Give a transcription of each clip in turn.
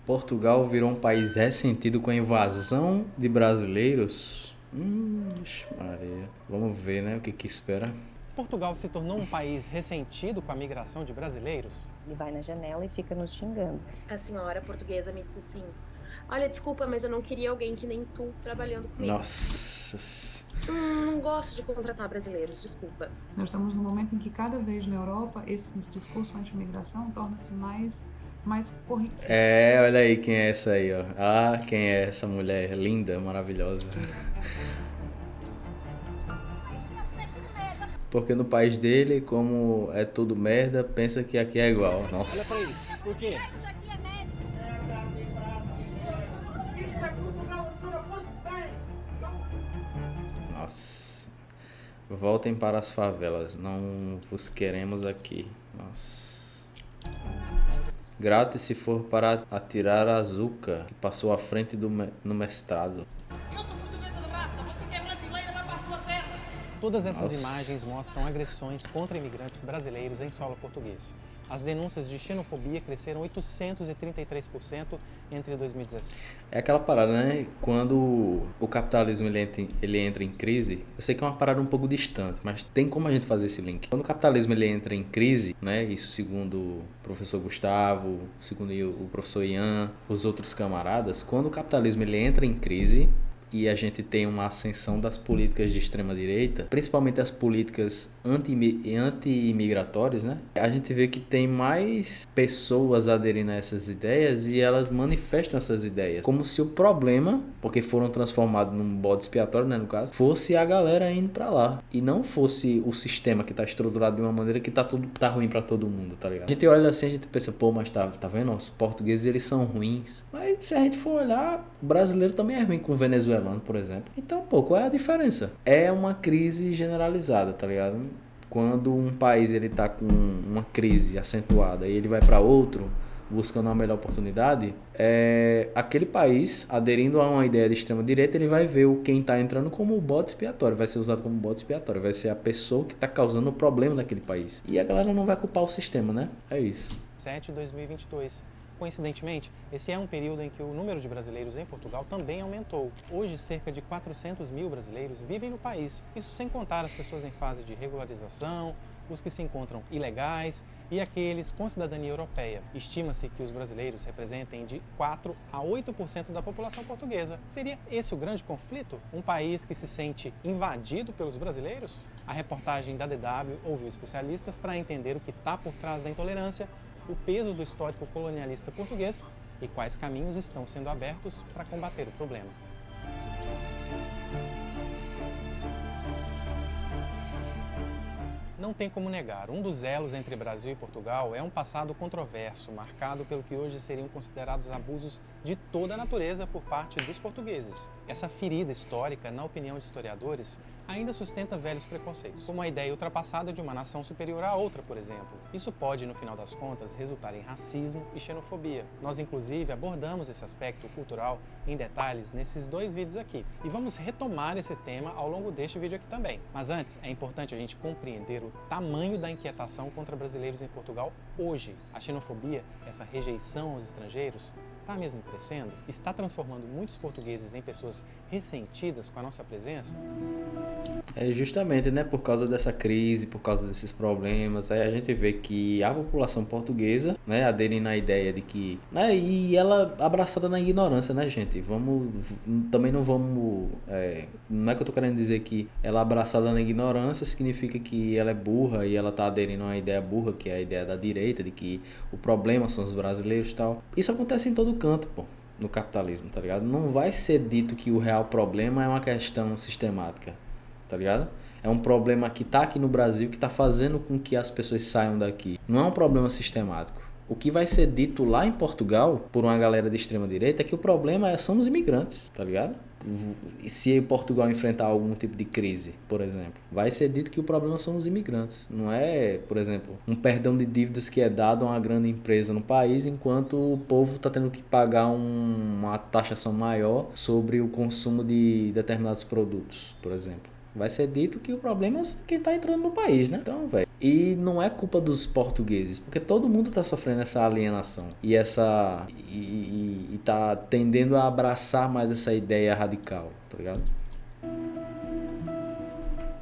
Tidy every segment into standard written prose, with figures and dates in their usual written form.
Portugal virou um país ressentido com a invasão de brasileiros? Ixi, Maria. Vamos ver, né? O que espera. Portugal se tornou um país ressentido com a migração de brasileiros? Ele vai na janela e fica nos xingando. A senhora portuguesa me disse assim: olha, desculpa, mas eu não queria alguém que nem tu trabalhando comigo. Nossa. Não gosto de contratar brasileiros, desculpa. Nós estamos num momento em que cada vez na Europa esse discurso anti-imigração torna-se mais corriqueiro. Olha aí quem é essa aí, ó. Ah, quem é essa mulher linda, maravilhosa. Porque no país dele, como é tudo merda, pensa que aqui é igual. Nossa. Olha pra isso. Por quê? Nossa. Voltem para as favelas. Não vos queremos aqui. Nossa. Grátis se for para atirar a Zuca, que passou à frente no mestrado. Eu sou portuguesa de raça, você que é brasileira vai para a sua terra. Todas essas imagens mostram agressões contra imigrantes brasileiros em solo português. As denúncias de xenofobia cresceram 833% entre 2017. É aquela parada, né? Quando o capitalismo ele entra em crise, eu sei que é uma parada um pouco distante, mas tem como a gente fazer esse link. Quando o capitalismo ele entra em crise, né? Isso segundo o professor Gustavo, segundo o professor Ian, os outros camaradas, quando o capitalismo ele entra em crise e a gente tem uma ascensão das políticas de extrema-direita, principalmente as políticas anti-imigratórias, né? A gente vê que tem mais pessoas aderindo a essas ideias e elas manifestam essas ideias. Como se o problema, porque foram transformados num bode expiatório, né, no caso, fosse a galera indo pra lá. E não fosse o sistema que tá estruturado de uma maneira que tá ruim pra todo mundo, tá ligado? A gente olha assim, a gente pensa, pô, mas tá vendo? Os portugueses, eles são ruins. Mas se a gente for olhar, o brasileiro também é ruim com o venezuelano, por exemplo. Então, pô, qual é a diferença? É uma crise generalizada, tá ligado? Quando um país ele tá com uma crise acentuada e ele vai para outro buscando uma melhor oportunidade, aquele país aderindo a uma ideia de extrema direita, ele vai ver quem tá entrando como o bode expiatório, vai ser usado como bode expiatório, vai ser a pessoa que tá causando o problema daquele país. E a galera não vai culpar o sistema, né? É isso. 2022. Coincidentemente, esse é um período em que o número de brasileiros em Portugal também aumentou. Hoje, cerca de 400 mil brasileiros vivem no país. Isso sem contar as pessoas em fase de regularização, os que se encontram ilegais e aqueles com cidadania europeia. Estima-se que os brasileiros representem de 4 a 8% da população portuguesa. Seria esse o grande conflito? Um país que se sente invadido pelos brasileiros? A reportagem da DW ouviu especialistas para entender o que está por trás da intolerância, o peso do histórico colonialista português e quais caminhos estão sendo abertos para combater o problema. Não tem como negar, um dos elos entre Brasil e Portugal é um passado controverso, marcado pelo que hoje seriam considerados abusos de toda a natureza por parte dos portugueses. Essa ferida histórica, na opinião de historiadores, ainda sustenta velhos preconceitos, como a ideia ultrapassada de uma nação superior à outra, por exemplo. Isso pode, no final das contas, resultar em racismo e xenofobia. Nós, inclusive, abordamos esse aspecto cultural em detalhes nesses dois vídeos aqui. E vamos retomar esse tema ao longo deste vídeo aqui também. Mas antes, é importante a gente compreender o tamanho da inquietação contra brasileiros em Portugal hoje. A xenofobia, essa rejeição aos estrangeiros, está mesmo crescendo? Está transformando muitos portugueses em pessoas ressentidas com a nossa presença? É justamente, né, por causa dessa crise, por causa desses problemas, aí a gente vê que a população portuguesa, né, aderindo à ideia de que, né, e ela abraçada na ignorância, né, gente, também não vamos, não é que eu tô querendo dizer que ela abraçada na ignorância significa que ela é burra e ela tá aderindo a uma ideia burra, que é a ideia da direita, de que o problema são os brasileiros e tal. Isso acontece em todo canto, pô, no capitalismo, tá ligado? Não vai ser dito que o real problema é uma questão sistemática, tá ligado? É um problema que tá aqui no Brasil, que tá fazendo com que as pessoas saiam daqui. Não é um problema sistemático. O que vai ser dito lá em Portugal, por uma galera de extrema direita, é que o problema são os imigrantes, tá ligado? E se Portugal enfrentar algum tipo de crise, por exemplo, vai ser dito que o problema são os imigrantes. Não é, por exemplo, um perdão de dívidas que é dado a uma grande empresa no país, enquanto o povo está tendo que pagar uma taxação maior sobre o consumo de determinados produtos, por exemplo. Vai ser dito que o problema é quem tá entrando no país, né? Então, velho. E não é culpa dos portugueses, porque todo mundo tá sofrendo essa alienação e tá tendendo a abraçar mais essa ideia radical, tá ligado?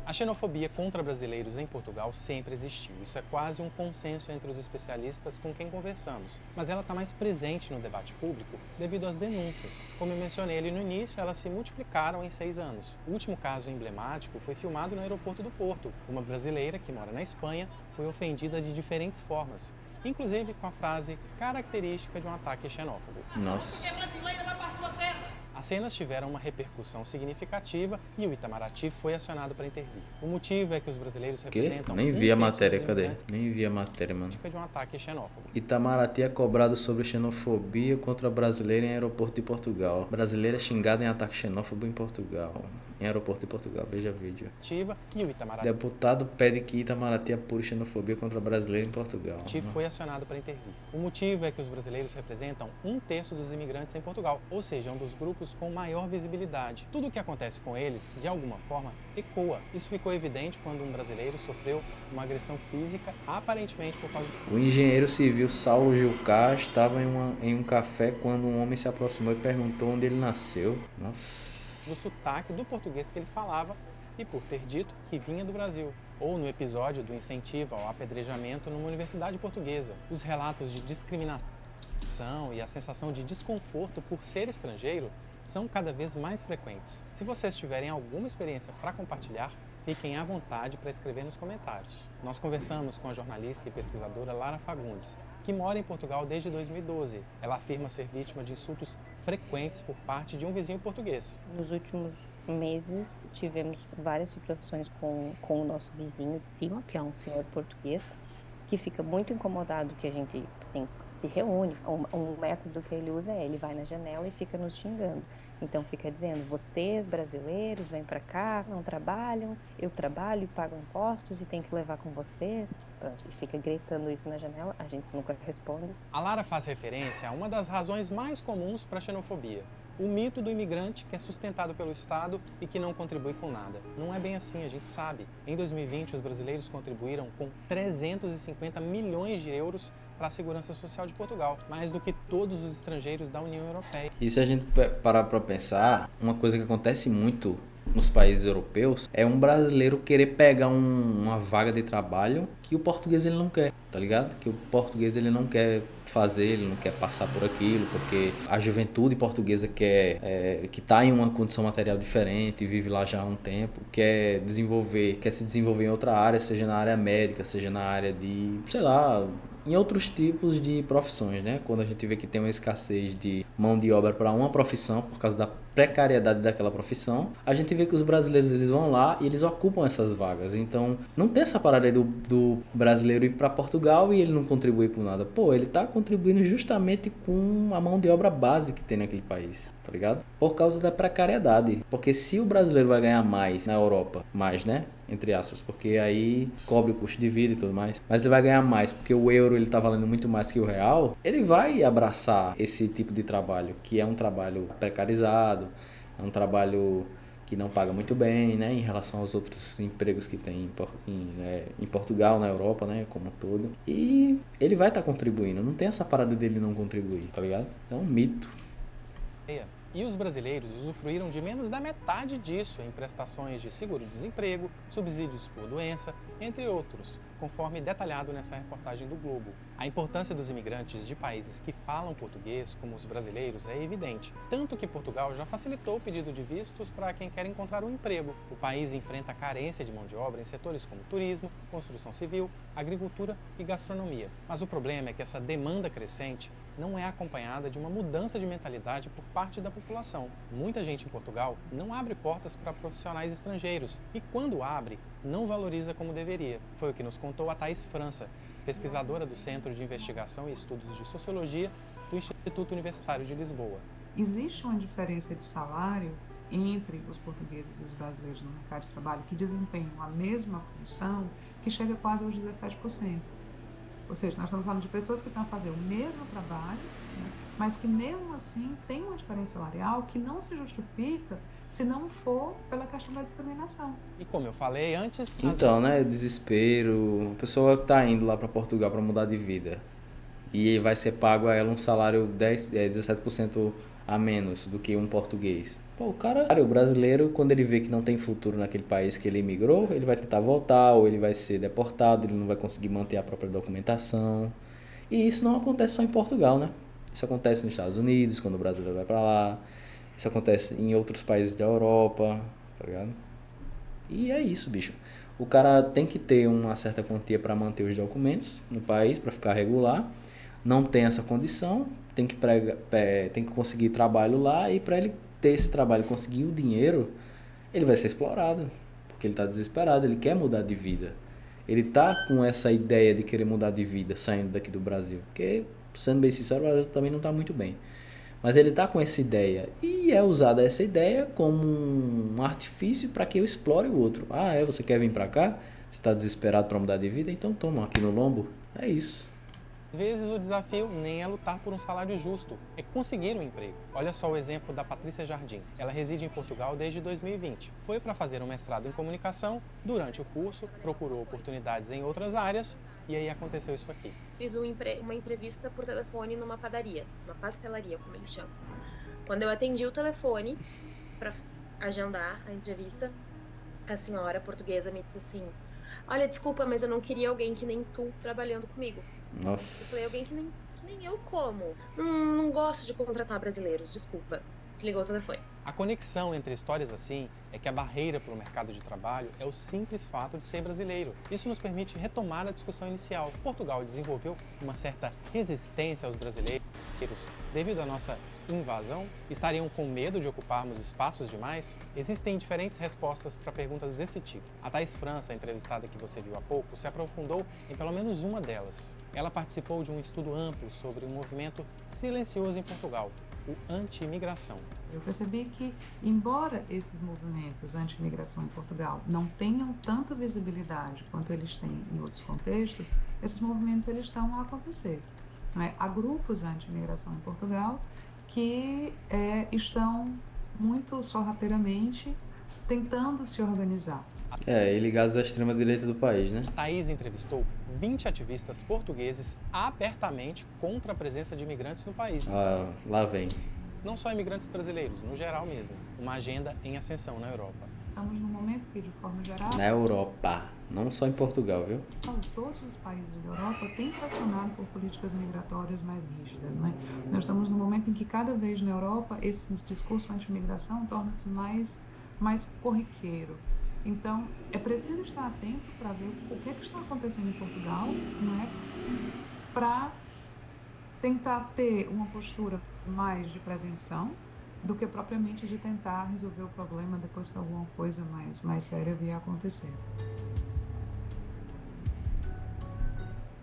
A xenofobia contra brasileiros em Portugal sempre existiu. Isso é quase um consenso entre os especialistas com quem conversamos. Mas ela está mais presente no debate público devido às denúncias. Como eu mencionei ali no início, elas se multiplicaram em 6 anos. O último caso emblemático foi filmado no aeroporto do Porto. Uma brasileira que mora na Espanha foi ofendida de diferentes formas, inclusive com a frase característica de um ataque xenófobo. Nossa. Porque brasileira vai pra sua terra. As cenas tiveram uma repercussão significativa e o Itamaraty foi acionado para intervir. O motivo é que os brasileiros representam Nem vi a um terço matéria, dos cadê? imigrantes Nem vi a matéria, mano. de um ataque xenófobo. Itamaraty é cobrado sobre xenofobia contra brasileiro em aeroporto de Portugal. Brasileira é xingada em ataque xenófobo em Portugal. Em aeroporto de Portugal, veja vídeo. E o Itamaraty Deputado pede que Itamaraty apure xenofobia contra brasileiro em Portugal. foi acionado para intervir. O motivo é que os brasileiros representam um terço dos imigrantes em Portugal, ou seja, um dos grupos com maior visibilidade. Tudo o que acontece com eles, de alguma forma, ecoa. Isso ficou evidente quando um brasileiro sofreu uma agressão física, aparentemente por causa do... O engenheiro civil Saulo Jucá estava em um café quando um homem se aproximou e perguntou onde ele nasceu. Nossa. do sotaque do português que ele falava e por ter dito que vinha do Brasil. Ou no episódio do incentivo ao apedrejamento numa universidade portuguesa. Os relatos de discriminação e a sensação de desconforto por ser estrangeiro são cada vez mais frequentes. Se vocês tiverem alguma experiência para compartilhar, fiquem à vontade para escrever nos comentários. Nós conversamos com a jornalista e pesquisadora Lara Fagundes, que mora em Portugal desde 2012. Ela afirma ser vítima de insultos frequentes por parte de um vizinho português. Nos últimos meses, tivemos várias situações com o nosso vizinho de cima, que é um senhor português, que fica muito incomodado que a gente assim, se reúne. Um método que ele usa é, ele vai na janela e fica nos xingando. Então fica dizendo, vocês brasileiros vêm para cá, não trabalham, eu trabalho e pago impostos e tenho que levar com vocês. Pronto, e fica gritando isso na janela, a gente nunca responde. A Lara faz referência a uma das razões mais comuns para a xenofobia. O mito do imigrante que é sustentado pelo Estado e que não contribui com nada. Não é bem assim, a gente sabe. Em 2020, os brasileiros contribuíram com 350 milhões de euros para a segurança social de Portugal, mais do que todos os estrangeiros da União Europeia. E se a gente parar para pensar, uma coisa que acontece muito nos países europeus é um brasileiro querer pegar uma vaga de trabalho que o português ele não quer, tá ligado? Que o português ele não quer fazer, ele não quer passar por aquilo, porque a juventude portuguesa que tá em uma condição material diferente, vive lá já há um tempo, quer se desenvolver em outra área, seja na área médica, seja na área de, sei lá, em outros tipos de profissões, né? Quando a gente vê que tem uma escassez de mão de obra para uma profissão, por causa da precariedade daquela profissão, a gente vê que os brasileiros eles vão lá e eles ocupam essas vagas. Então, não tem essa parada aí do brasileiro ir para Portugal e ele não contribuir com nada. Pô, ele tá contribuindo justamente com a mão de obra base que tem naquele país, tá ligado? Por causa da precariedade. Porque se o brasileiro vai ganhar mais na Europa, mais, né? Entre aspas, porque aí cobre o custo de vida e tudo mais, mas ele vai ganhar mais porque o euro ele tá valendo muito mais que o real, ele vai abraçar esse tipo de trabalho, que é um trabalho precarizado, é um trabalho que não paga muito bem, né, em relação aos outros empregos que tem em Portugal, na Europa, né, como um todo, e ele vai estar contribuindo, não tem essa parada dele não contribuir, tá ligado? É um mito. E os brasileiros usufruíram de menos da metade disso em prestações de seguro-desemprego, subsídios por doença, entre outros, conforme detalhado nessa reportagem do Globo. A importância dos imigrantes de países que falam português, como os brasileiros, é evidente, tanto que Portugal já facilitou o pedido de vistos para quem quer encontrar um emprego. O país enfrenta carência de mão de obra em setores como turismo, construção civil, agricultura e gastronomia. Mas o problema é que essa demanda crescente não é acompanhada de uma mudança de mentalidade por parte da população. Muita gente em Portugal não abre portas para profissionais estrangeiros e, quando abre, não valoriza como deveria. Foi o que nos contou a Thaís França, pesquisadora do Centro de Investigação e Estudos de Sociologia do Instituto Universitário de Lisboa. Existe uma diferença de salário entre os portugueses e os brasileiros no mercado de trabalho que desempenham a mesma função que chega quase aos 17%. Ou seja, nós estamos falando de pessoas que estão a fazer o mesmo trabalho, né, mas que mesmo assim tem uma diferença salarial que não se justifica se não for pela questão da discriminação. E como eu falei antes, Então, né, desespero, a pessoa que tá indo lá para Portugal para mudar de vida e vai ser pago a ela um salário 17% a menos do que um português. Pô, o brasileiro, quando ele vê que não tem futuro naquele país que ele emigrou, ele vai tentar voltar ou ele vai ser deportado, ele não vai conseguir manter a própria documentação. E isso não acontece só em Portugal, né? Isso acontece nos Estados Unidos, quando o brasileiro vai para lá. Isso acontece em outros países da Europa, tá ligado? E é isso, bicho. O cara tem que ter uma certa quantia para manter os documentos no país, para ficar regular. Não tem essa condição, tem que conseguir trabalho lá e para ele ter esse trabalho e conseguir o dinheiro, ele vai ser explorado, porque ele está desesperado, ele quer mudar de vida. Ele tá com essa ideia de querer mudar de vida saindo daqui do Brasil, porque, sendo bem sincero, o Brasil também não está muito bem. Mas ele tá com essa ideia e é usada essa ideia como um artifício para que eu explore o outro. Ah, você quer vir para cá? Você está desesperado para mudar de vida? Então toma aqui no lombo. É isso. às vezes o desafio nem é lutar por um salário justo, é conseguir um emprego. Olha só o exemplo da Patrícia Jardim. Ela reside em Portugal desde 2020. Foi para fazer um mestrado em comunicação. Durante o curso, procurou oportunidades em outras áreas e aí aconteceu isso aqui. Fiz uma entrevista por telefone numa padaria, uma pastelaria, como eles chamam. Quando eu atendi o telefone para agendar a entrevista, a senhora portuguesa me disse assim: olha, desculpa, mas eu não queria alguém que nem tu trabalhando comigo. Nossa. Eu falei, alguém que nem eu como. Não gosto de contratar brasileiros, desculpa. Desligou o telefone. A conexão entre histórias assim é que a barreira para o mercado de trabalho é o simples fato de ser brasileiro. Isso nos permite retomar a discussão inicial. Portugal desenvolveu uma certa resistência aos brasileiros devido à nossa invasão? Estariam com medo de ocuparmos espaços demais? Existem diferentes respostas para perguntas desse tipo. A Thaís França, entrevistada que você viu há pouco, se aprofundou em pelo menos uma delas. Ela participou de um estudo amplo sobre um movimento silencioso em Portugal, o anti-imigração. Eu percebi que, embora esses movimentos anti-imigração em Portugal não tenham tanta visibilidade quanto eles têm em outros contextos, esses movimentos eles estão a acontecer. Não é? Há grupos anti-imigração em Portugal que estão muito sorrateiramente tentando se organizar. E ligados à extrema-direita do país, né? A Thaís entrevistou 20 ativistas portugueses abertamente contra a presença de imigrantes no país. Ah, lá vem. Não só imigrantes brasileiros, no geral mesmo. Uma agenda em ascensão na Europa. Estamos num momento que, de forma geral, Na Europa, não só em Portugal, viu? todos os países da Europa têm pressionado por políticas migratórias mais rígidas, né? Nós estamos num momento em que cada vez na Europa esse discurso anti-imigração torna-se mais corriqueiro. Então, é preciso estar atento para ver o que está acontecendo em Portugal, né? Para tentar ter uma postura mais de prevenção do que propriamente de tentar resolver o problema depois que alguma coisa mais séria vier a acontecer.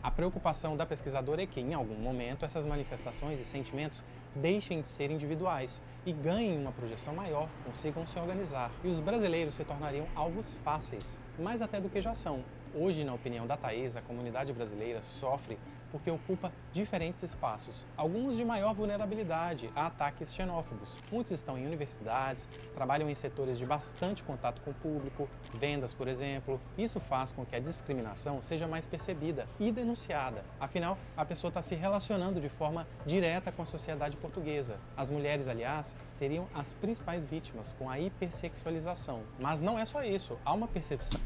A preocupação da pesquisadora é que, em algum momento, essas manifestações e sentimentos deixem de ser individuais e ganhem uma projeção maior, consigam se organizar. E os brasileiros se tornariam alvos fáceis, mais até do que já são. Hoje, na opinião da Thaís, a comunidade brasileira sofre porque ocupa diferentes espaços, alguns de maior vulnerabilidade a ataques xenófobos. Muitos estão em universidades, trabalham em setores de bastante contato com o público, vendas, por exemplo. Isso faz com que a discriminação seja mais percebida e denunciada. Afinal, a pessoa está se relacionando de forma direta com a sociedade portuguesa. As mulheres, aliás, seriam as principais vítimas com a hipersexualização. Mas não é só isso, há uma percepção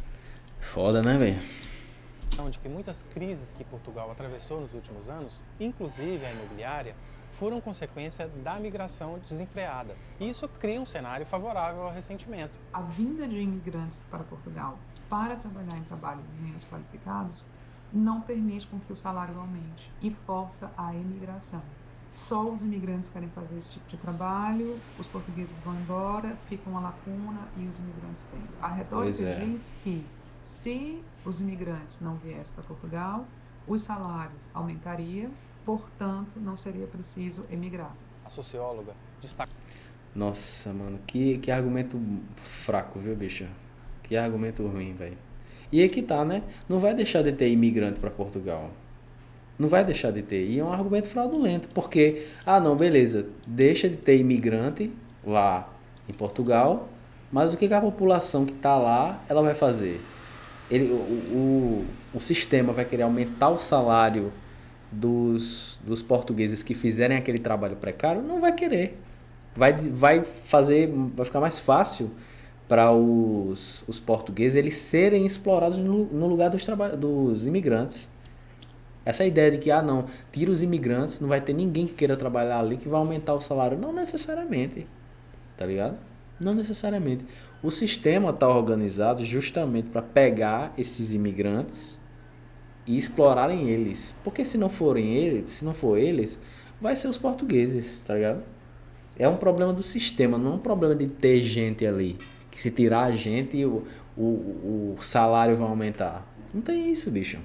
Foda, né, velho? de que muitas crises que Portugal atravessou nos últimos anos, inclusive a imobiliária, foram consequência da migração desenfreada. E isso cria um cenário favorável ao ressentimento. A vinda de imigrantes para Portugal para trabalhar em trabalhos menos qualificados não permite com que o salário aumente e força a imigração. Só os imigrantes querem fazer esse tipo de trabalho, os portugueses vão embora, fica uma lacuna e os imigrantes vêm. A retórica diz que se os imigrantes não viessem para Portugal, os salários aumentariam, portanto, não seria preciso emigrar. A socióloga destaca... Nossa, mano, que argumento fraco, viu, bicho? Que argumento ruim, velho. E aí que tá, né? Não vai deixar de ter imigrante para Portugal. Não vai deixar de ter. E é um argumento fraudulento, porque, não, beleza, deixa de ter imigrante lá em Portugal, mas o que a população que está lá, ela vai fazer? O sistema vai querer aumentar o salário dos portugueses que fizerem aquele trabalho precário? Não vai querer. Vai ficar mais fácil para os portugueses eles serem explorados no lugar dos imigrantes. Essa ideia de que, não, tira os imigrantes, não vai ter ninguém que queira trabalhar ali que vai aumentar o salário. Não necessariamente, tá ligado? Não necessariamente. O sistema está organizado justamente para pegar esses imigrantes e explorarem eles. Porque se não for eles, vai ser os portugueses, tá ligado? É um problema do sistema, não é um problema de ter gente ali. Que se tirar a gente, o salário vai aumentar. Não tem isso, bicho.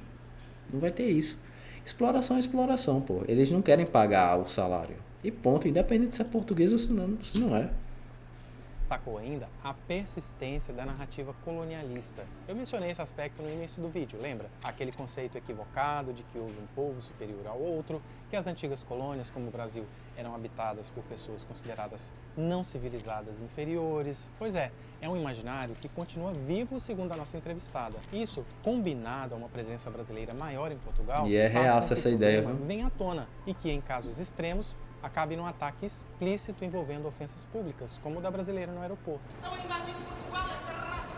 Não vai ter isso. Exploração é exploração, pô. Eles não querem pagar o salário. E ponto, independente se é português ou se não é. Destacou ainda a persistência da narrativa colonialista. Eu mencionei esse aspecto no início do vídeo, lembra? Aquele conceito equivocado de que houve um povo superior ao outro, que as antigas colônias, como o Brasil, eram habitadas por pessoas consideradas não civilizadas inferiores. Pois é um imaginário que continua vivo segundo a nossa entrevistada. Isso, combinado a uma presença brasileira maior em Portugal, e é real essa ideia, vem à tona e que, em casos extremos, acabe num ataque explícito envolvendo ofensas públicas, como o da brasileira no aeroporto. Estão invadindo Portugal, esta raça.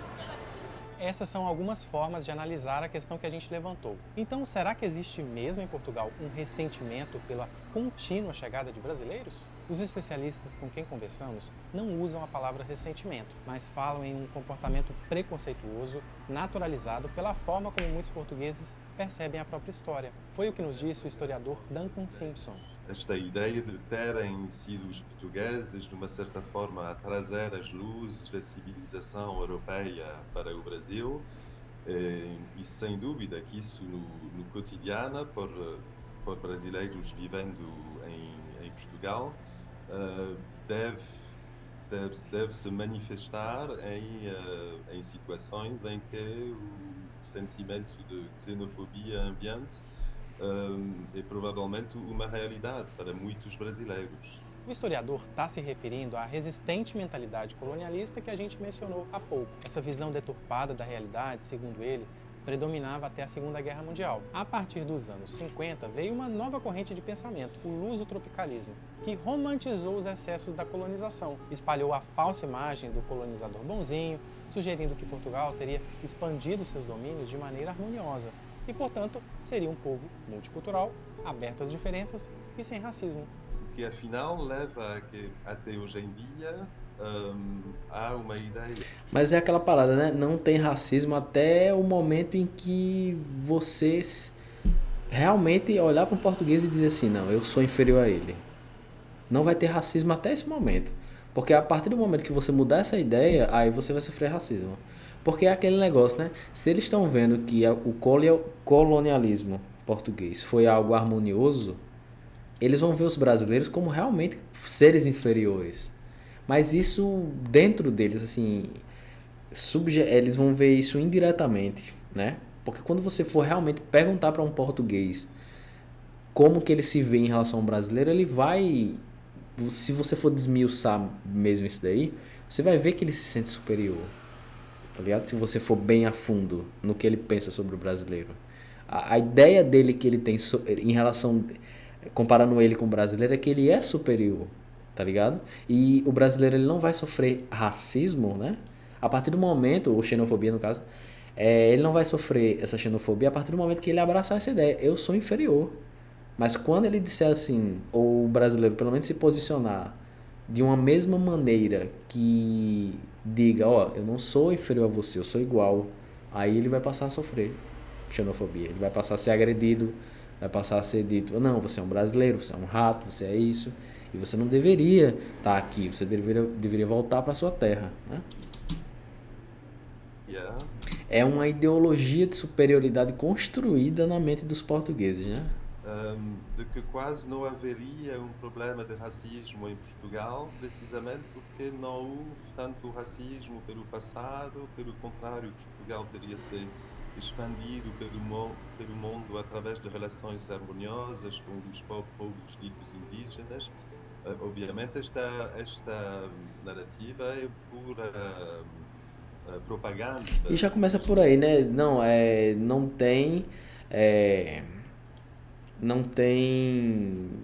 Essas são algumas formas de analisar a questão que a gente levantou. Então, será que existe mesmo em Portugal um ressentimento pela contínua chegada de brasileiros? Os especialistas com quem conversamos não usam a palavra ressentimento, mas falam em um comportamento preconceituoso, naturalizado pela forma como muitos portugueses percebem a própria história. Foi o que nos disse o historiador Duncan Simpson. Esta ideia de terem sido os portugueses, de uma certa forma, a trazer as luzes da civilização europeia para o Brasil, e sem dúvida que isso no cotidiano, por brasileiros vivendo em Portugal, deve se manifestar em situações em que o sentimento de xenofobia ambiente é provavelmente uma realidade para muitos brasileiros. O historiador está se referindo à resistente mentalidade colonialista que a gente mencionou há pouco. Essa visão deturpada da realidade, segundo ele, predominava até a Segunda Guerra Mundial. A partir dos anos 50, veio uma nova corrente de pensamento, o lusotropicalismo, que romantizou os excessos da colonização, espalhou a falsa imagem do colonizador bonzinho, sugerindo que Portugal teria expandido seus domínios de maneira harmoniosa e, portanto, seria um povo multicultural, aberto às diferenças e sem racismo. O que, afinal, leva a que, até hoje em dia, há uma ideia. Mas é aquela parada, né? Não tem racismo até o momento em que vocês realmente olhar para um português e dizer assim, não, eu sou inferior a ele. Não vai ter racismo até esse momento. Porque a partir do momento que você mudar essa ideia, aí você vai sofrer racismo. Porque é aquele negócio, né? Se eles estão vendo que o colonialismo português foi algo harmonioso, eles vão ver os brasileiros como realmente seres inferiores. Mas isso dentro deles, assim, eles vão ver isso indiretamente, né? Porque quando você for realmente perguntar para um português como que ele se vê em relação ao brasileiro, ele vai, se você for desmiuçar mesmo isso daí, você vai ver que ele se sente superior, tá ligado? Se você for bem a fundo no que ele pensa sobre o brasileiro. A ideia dele que ele tem em relação, comparando ele com o brasileiro, é que ele é superior, tá ligado? E o brasileiro ele não vai sofrer racismo, né? A partir do momento, ou xenofobia no caso, ele não vai sofrer essa xenofobia a partir do momento que ele abraçar essa ideia, eu sou inferior. Mas quando ele disser assim, ou o brasileiro pelo menos se posicionar de uma mesma maneira que diga, eu não sou inferior a você, eu sou igual, aí ele vai passar a sofrer xenofobia, ele vai passar a ser agredido, vai passar a ser dito, não, você é um brasileiro, você é um rato, você é isso, e você não deveria estar aqui, você deveria voltar para sua terra, né? Yeah. É uma ideologia de superioridade construída na mente dos portugueses, né? De que quase não haveria um problema de racismo em Portugal, precisamente porque não houve tanto racismo pelo passado, pelo contrário, Portugal teria se expandido pelo mundo através de relações harmoniosas com os povos ditos indígenas. Obviamente esta narrativa é pura propaganda. E já começa por aí, né? Não tem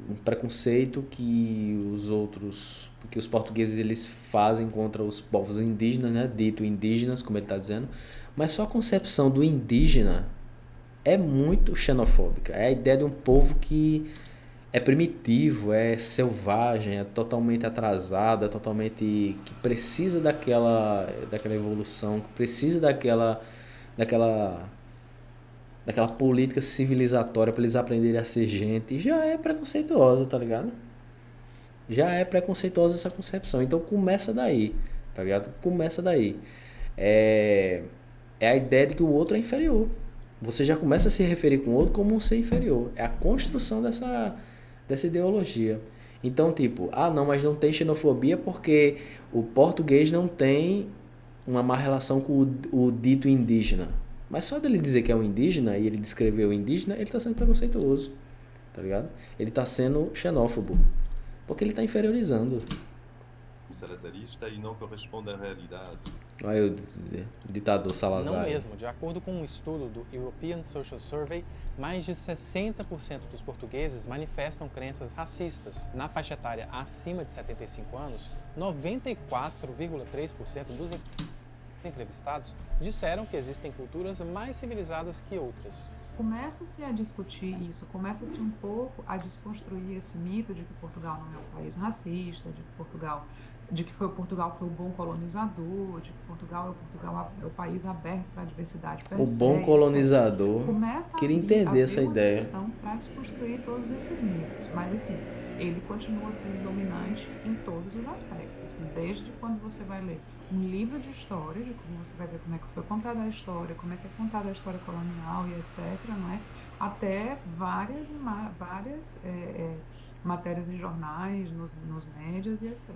um preconceito que os portugueses eles fazem contra os povos indígenas, né? Dito indígenas, como ele está dizendo, mas só a concepção do indígena é muito xenofóbica. É a ideia de um povo que é primitivo, é selvagem, é totalmente atrasado, que precisa daquela evolução, que precisa daquela política civilizatória para eles aprenderem a ser gente. E já é preconceituosa, tá ligado? Já é preconceituosa essa concepção. Então começa daí, tá ligado? Começa daí. É a ideia de que o outro é inferior. Você já começa a se referir com o outro como um ser inferior. É a construção dessa ideologia. Então, tipo, não, mas não tem xenofobia porque o português não tem uma má relação com o dito indígena. Mas só dele dizer que é um indígena e ele descrever o indígena, ele está sendo preconceituoso, tá ligado? Ele está sendo xenófobo, porque ele está inferiorizando. Salazarista e não corresponde à realidade. Olha o ditador Salazar. Não mesmo. De acordo com um estudo do European Social Survey, mais de 60% dos portugueses manifestam crenças racistas. Na faixa etária acima de 75 anos, 94,3% dos entrevistados disseram que existem culturas mais civilizadas que outras. Começa-se a discutir isso, começa-se um pouco a desconstruir esse mito de que Portugal não é um país racista, de que Portugal foi o bom colonizador, de que Portugal é o país aberto para a diversidade per se, O bom colonizador. Começa Queria entender essa ideia. para desconstruir todos esses mitos, mas assim, ele continua sendo dominante em todos os aspectos, desde quando você vai ler um livro de história, de como você vai ver como é que foi contada a história, como é que é contada a história colonial e etc, não é? Até várias matérias em jornais, nos médias e etc.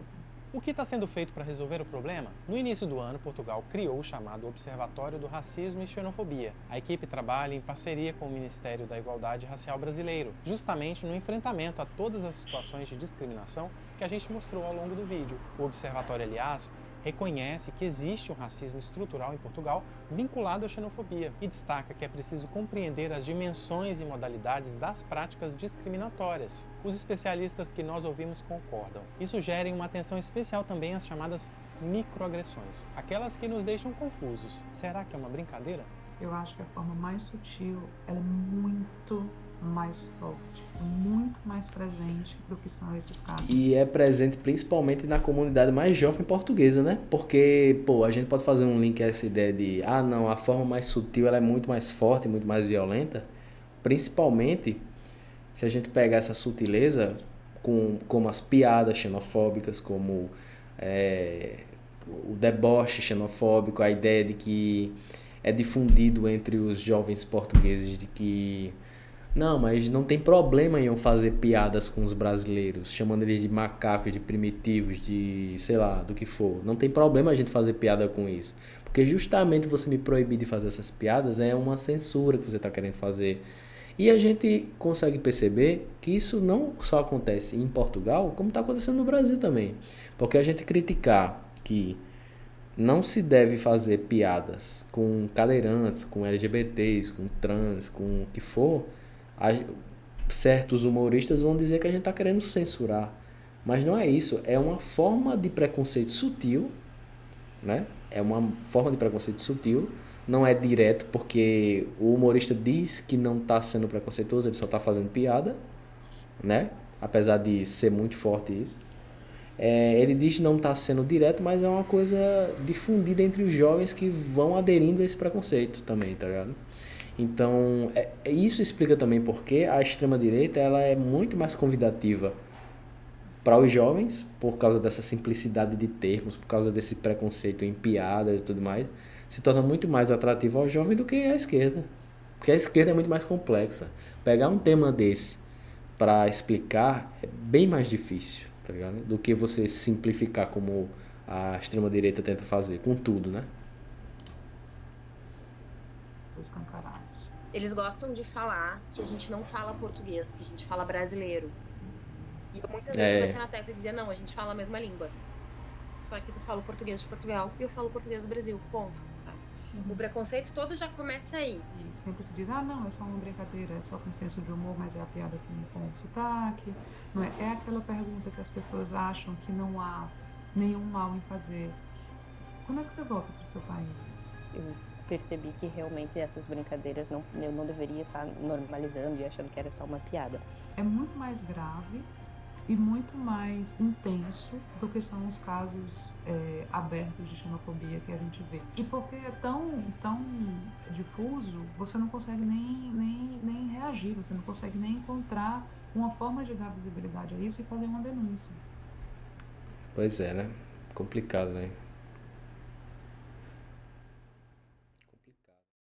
O que está sendo feito para resolver o problema? No início do ano, Portugal criou o chamado Observatório do Racismo e Xenofobia. A equipe trabalha em parceria com o Ministério da Igualdade Racial brasileiro, justamente no enfrentamento a todas as situações de discriminação que a gente mostrou ao longo do vídeo. O observatório, aliás, reconhece que existe um racismo estrutural em Portugal vinculado à xenofobia e destaca que é preciso compreender as dimensões e modalidades das práticas discriminatórias. Os especialistas que nós ouvimos concordam e sugerem uma atenção especial também às chamadas microagressões, aquelas que nos deixam confusos. Será que é uma brincadeira? Eu acho que a forma mais sutil, ela é muito mais forte, muito mais presente do que são esses casos. E é presente principalmente na comunidade mais jovem portuguesa, né? Porque, a gente pode fazer um link a essa ideia de, não, a forma mais sutil ela é muito mais forte, muito mais violenta, principalmente se a gente pegar essa sutileza como as piadas xenofóbicas, como o deboche xenofóbico, a ideia de que é difundido entre os jovens portugueses de que não, mas não tem problema em eu fazer piadas com os brasileiros, chamando eles de macacos, de primitivos, de sei lá, do que for. Não tem problema a gente fazer piada com isso. Porque justamente você me proibir de fazer essas piadas é uma censura que você está querendo fazer. E a gente consegue perceber que isso não só acontece em Portugal, como está acontecendo no Brasil também. Porque a gente criticar que não se deve fazer piadas com cadeirantes, com LGBTs, com trans, com o que for, certos humoristas vão dizer que a gente está querendo censurar. Mas não é isso. É uma forma de preconceito sutil, né? É uma forma de preconceito sutil. Não é direto, porque o humorista diz que não está sendo preconceituoso, ele só está fazendo piada, né? Apesar de ser muito forte isso. Ele diz que não está sendo direto, mas é uma coisa difundida entre os jovens que vão aderindo a esse preconceito também, tá ligado? Então, isso explica também porque a extrema-direita ela é muito mais convidativa para os jovens, por causa dessa simplicidade de termos, por causa desse preconceito em piadas e tudo mais, se torna muito mais atrativa ao jovem do que a esquerda. Porque a esquerda é muito mais complexa. Pegar um tema desse para explicar é bem mais difícil, tá ligado? Do que você simplificar como a extrema-direita tenta fazer, com tudo, né? escancarados. Eles gostam de falar que a gente não fala português, que a gente fala brasileiro. E eu muitas vezes batia na tecla e dizia, não, a gente fala a mesma língua. Só que tu fala o português de Portugal e eu falo o português do Brasil, ponto. Sabe? O preconceito todo já começa aí. E sempre se diz, não, é só uma brincadeira, é só com senso de humor, mas é a piada com o sotaque. Não é? É aquela pergunta que as pessoas acham que não há nenhum mal em fazer. Quando é que você volta para o seu país? Eu percebi que realmente essas brincadeiras eu não deveria estar normalizando e achando que era só uma piada. É muito mais grave e muito mais intenso do que são os casos abertos de xenofobia que a gente vê. E porque é tão difuso, você não consegue nem reagir, você não consegue nem encontrar uma forma de dar visibilidade a isso e fazer uma denúncia. Pois é, né? Complicado, né?